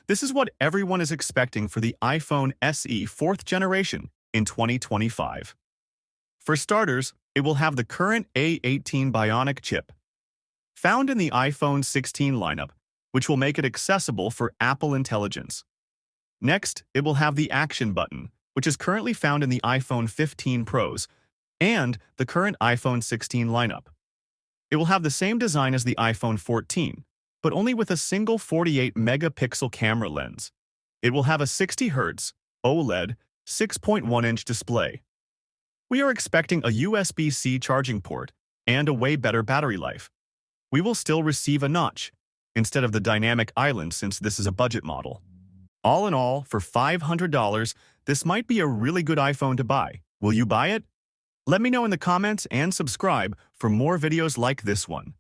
This is what everyone is expecting for the iPhone SE 4th generation in 2025. For starters, it will have the current A18 Bionic chip, found in the iPhone 16 lineup, which will make it accessible for Apple Intelligence. Next, it will have the Action button, which is currently found in the iPhone 15 Pros and the current iPhone 16 lineup. It will have the same design as the iPhone 14, but only with a single 48-megapixel camera lens. It will have a 60Hz OLED 6.1-inch display. We are expecting a USB-C charging port and a way better battery life. We will still receive a notch instead of the dynamic island since this is a budget model. All in all, for $500, this might be a really good iPhone to buy. Will you buy it? Let me know in the comments and subscribe for more videos like this one.